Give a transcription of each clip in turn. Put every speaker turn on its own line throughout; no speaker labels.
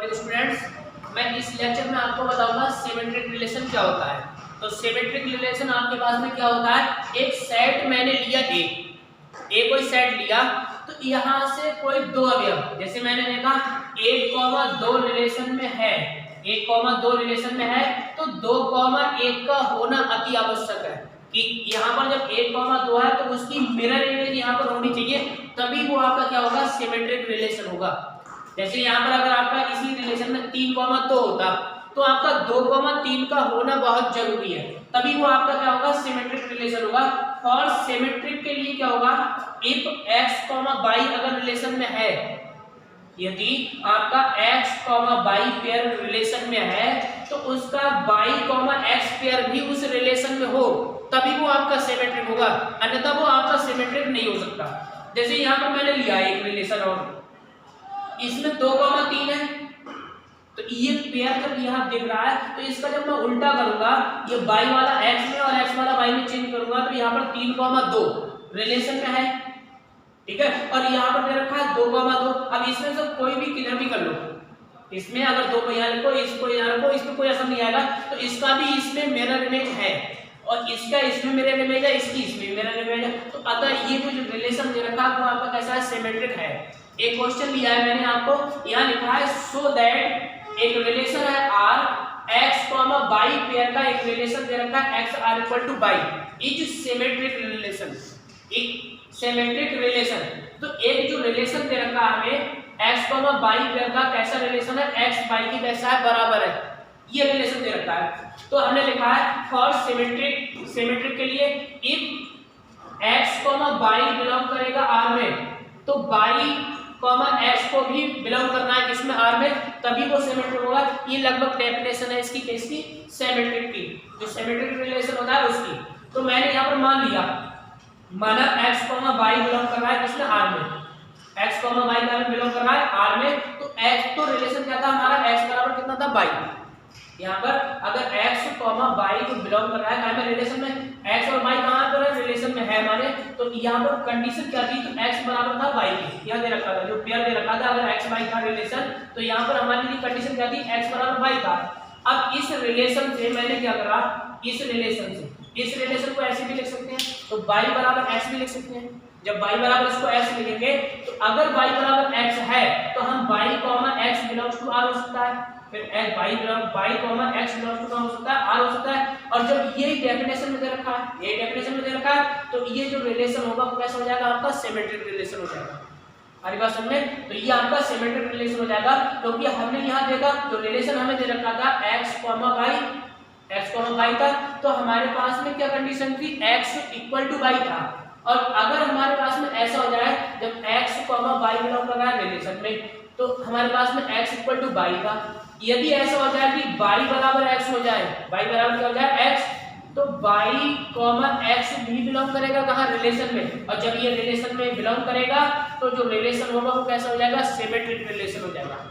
तो स्टूडेंट्स, मैं इस लेक्चर में आपको बताऊंगा सिमेट्रिक रिलेशन क्या होता है। तो सिमेट्रिक रिलेशन आपके पास में क्या होता है, एक सेट मैंने लिया, एक कोई सेट लिया, तो यहाँ से कोई दो अवयव, जैसे मैंने देखा 1,2 रिलेशन में है, 1,2 रिलेशन में है, तो 2,1 का होना अति आवश्यक है कि यहाँ पर जब 1,2 है तो उसकी मिरर इमेज यहाँ पर होनी चाहिए, तभी वो आपका क्या होगा, सिमेट्रिक रिलेशन होगा। जैसे यहाँ पर अगर आपका इसी रिलेशन में 3,2 होता तो आपका 2,3 का होना बहुत जरूरी है, तभी वो आपका क्या होगा, सिमेट्रिक रिलेशन होगा। और सिमेट्रिक के लिए क्या होगा, इफ x, y अगर रिलेशन में है, यदि आपका x, y पेयर रिलेशन में है तो उसका y, x पेयर भी उस रिलेशन में हो, तभी वो आपका सिमेट्रिक होगा, अन्यथा वो आपका सिमेट्रिक नहीं हो सकता। जैसे यहाँ पर मैंने लिया एक रिलेशन और इसमें 2,3 है, तो ये पेयर जब यहाँ दिख रहा है तो इसका जब मैं उल्टा करूंगा, ये y वाला x में और x वाला y में चेंज करूंगा, तो यहाँ पर 3,2 रिलेशन में है, ठीक है, और यहाँ पर दे रखा है 2,2। अब इसमें से कोई भी किधर भी कर लो, इसमें अगर 2 यहाँ लिखो, इसको यहाँ लिखो, इसमें कोई असर नहीं आएगा, तो इसका भी इसमें मिरर इमेज है और इसका इसमें मिरर इमेज है, इसकी इसमें मिरर इमेज है, तो अतः ये जो रिलेशन दे रखा है वो आपका कैसा है, सिमेट्रिक है। एक क्वेश्चन लिया है मैंने आपको, यहाँ लिखा है सो दैट एक रिलेशन है R, x, y पेयर का एक रिलेशन दे रखा है x r equal to y is symmetric relation, एक सिमेट्रिक रिलेशन। तो एक जो रिलेशन दे रखा है हमें x, y पेयर का कैसा रिलेशन है, x y की कैसा है, बराबर है, ये रिलेशन दे रखा है। तो हमने लिखा है फॉर सिमेट्रिक, सिमेट्रिक के लिए इफ x, y बिलोंग करेगा R में, तो y x को भी बिलोंग करना है किसमें, R में, तभी वो सिमेट्रिक होगा। ये लगभग डेफिनेशन है इसकी, किसकी, सिमेट्रिक की, जो सिमेट्रिक रिलेशन होता है उसकी। तो मैंने यहाँ पर मान लिया, माना x, y बिलोंग कर रहा है किसमें, R में, x, y का बिलोंग कर रहा है R में, तो x तो रिलेशन क्या था हमारा, x बराबर कितना था, y। यहाँ पर अगर x, y को बिलोंग कर रहा है हमें रिलेशन में, x और y कहाँ पर है, रिलेशन में है माने, तो यहाँ पर कंडीशन क्या थी, तो x बराबर था y के, यहाँ दे रखा था, जो पेयर दे रखा था, अगर x y था रिलेशन, तो यहाँ पर हमारे लिए कंडीशन क्या थी, x बराबर y था। अब इस रिलेशन से मैंने क्या करा, इस रिलेशन को ऐसे भी लिख सकते हैं, तो y बराबर x भी लिख सकते हैं। जब y बराबर इसको x लिखेंगे, तो अगर y बराबर x है तो हम y, x belongs to r हो सकता है, फिर y, x बिलोंग्स टू हो सकता है, r हो सकता है। और जब ये डेफिनेशन में दे रखा है, ये डेफिनेशन में दे रखा है, तो ये जो रिलेशन होगा वो कैसा हो जाएगा, आपका सिमेट्रिक रिलेशन हो जाएगा। हमारी बात समझ में, तो ये आपका सिमेट्रिक रिलेशन हो जाएगा, क्योंकि हमने यहाँ देखा जो रिलेशन हमें दे रखा था x, y था, तो हमारे पास में क्या कंडीशन थी, x इक्वल टू y था। और अगर हमारे पास में ऐसा हो जाए जब x, y बिलोंग कर रहा है रिलेशन में, तो हमारे पास में x इक्वल टू y था। यदि ऐसा हो जाए कि y बराबर x हो जाए, y बराबर क्या हो जाए, x, तो y, x भी बिलोंग करेगा कहाँ, रिलेशन में, और जब ये रिलेशन में बिलोंग करेगा तो जो रिलेशन होगा वो कैसा हो जाएगा, सिमेट्रिक रिलेशन हो जाएगा।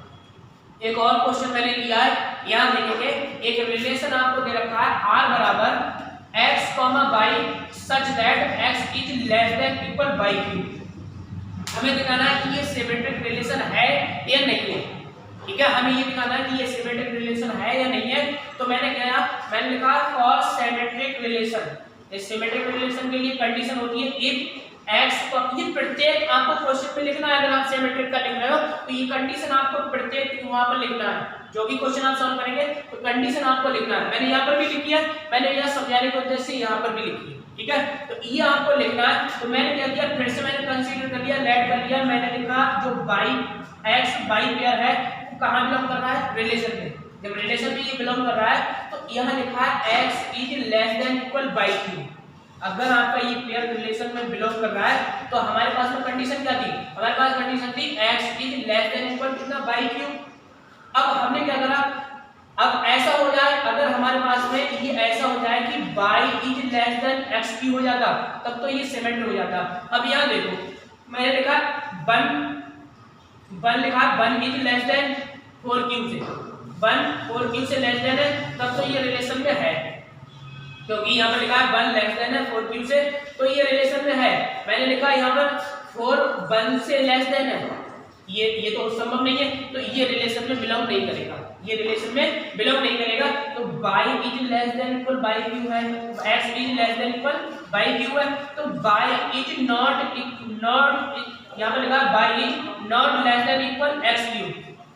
एक और क्वेश्चन मैंने लिया है, यहाँ देखेंगे एक रिलेशन आपको दे रखा है r बराबर x, y such that x is less than equal y cube. हमें दिखाना है कि ये सिमेट्रिक रिलेशन है या नहीं है, ठीक है, हमें ये दिखाना है कि ये सिमेट्रिक रिलेशन है या नहीं है। तो मैंने लिखा फॉर सिमेट्रिक रिलेशन, इस सिमेट्रिक रिलेशन के लिए कंडीशन होती है इफ x, ये प्रत्येक आपको क्वेश्चन में लिखना है, अगर आप सिमेट्रिक का लिख रहे हो तो ये कंडीशन आपको प्रत्येक वहां पर लिखना है, जो भी क्वेश्चन आप सॉल्व करेंगे तो कंडीशन आपको लिखना है। मैंने यहाँ पर भी लिखी है, मैंने यह समझाने के उद्देश्य से यहाँ पर भी लिखी है, ठीक है, तो ये आपको लिखना है। तो मैंने क्या किया, फिर से मैंने कंसीडर कर लिया, लेट कर लिया, मैंने लिखा जो x, y पेयर है वो कहाँ बिलोंग कर रहा है, रिलेशन में। जब रिलेशन में ये बिलोंग कर रहा है तो यहाँ लिखा है x is less than equal y cube. अगर आपका ये पेयर रिलेशन में बिलोंग कर रहा है तो हमारे पास में कंडीशन क्या थी, हमारे पास कंडीशन थी x is less than equal कितना, y क्यूब। अब हमने क्या करा, अब ऐसा हो जाए, अगर हमारे पास में ये ऐसा हो जाए कि y is less than x cube हो जाता, तब तो ये सिमेट्रिक हो जाता। अब यहाँ देखो मैंने लिखा 1 लिखा 1 इज लेस देन 4 क्यूब से, 1 4 क्यूब से लेस देन है, तब तो ये रिलेशन में है, क्योंकि यहाँ पर लिखा है 1 लेस देन है 4 क्यूब से, तो ये रिलेशन में है। मैंने लिखा यहाँ पर 4 1 से लेस देन है, ये तो संभव नहीं है, तो ये रिलेशन में बिलोंग नहीं करेगा, ये रिलेशन में बिलोंग नहीं करेगा। तो y is less than equal by Q है, x is less than equal by Q है, तो y इज नॉट यहाँ पे लिखा y is not less than equal x Q.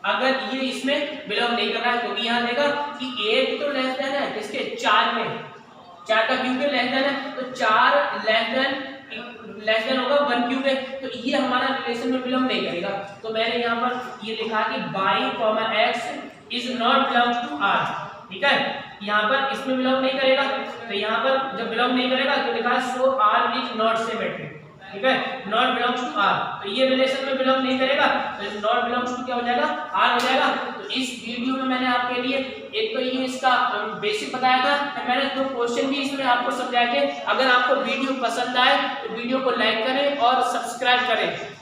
अगर ये इसमें बिलोंग नहीं कर रहा है, क्योंकि यहाँ देखा कि एक तो लेस देन है किसके, 4 में, 4 का क्यू के लेस देन है, तो 4 लेस देन होगा 1 क्यू के, तो ये हमारा रिलेशन में बिलोंग नहीं करेगा। तो मैंने यहाँ पर ये लिखा कि y, x is not belong to r, ठीक है, यहाँ पर इसमें बिलोंग नहीं करेगा। तो यहाँ पर जब बिलोंग नहीं करेगा तो लिखा सो r इज नॉट सिमेट्रिक, ठीक है, नॉट बिलोंग्स टू r, तो ये रिलेशन में बिलोंग नहीं करेगा, तो इस नॉट बिलोंग्स टू क्या हो जाएगा, r हो जाएगा। तो इस वीडियो में मैंने आपके लिए एक तो ये इसका बेसिक बताया था, और मैंने 2 क्वेश्चन भी इसमें आपको समझाए थे। अगर आपको वीडियो पसंद आए तो वीडियो को लाइक करें और सब्सक्राइब करें।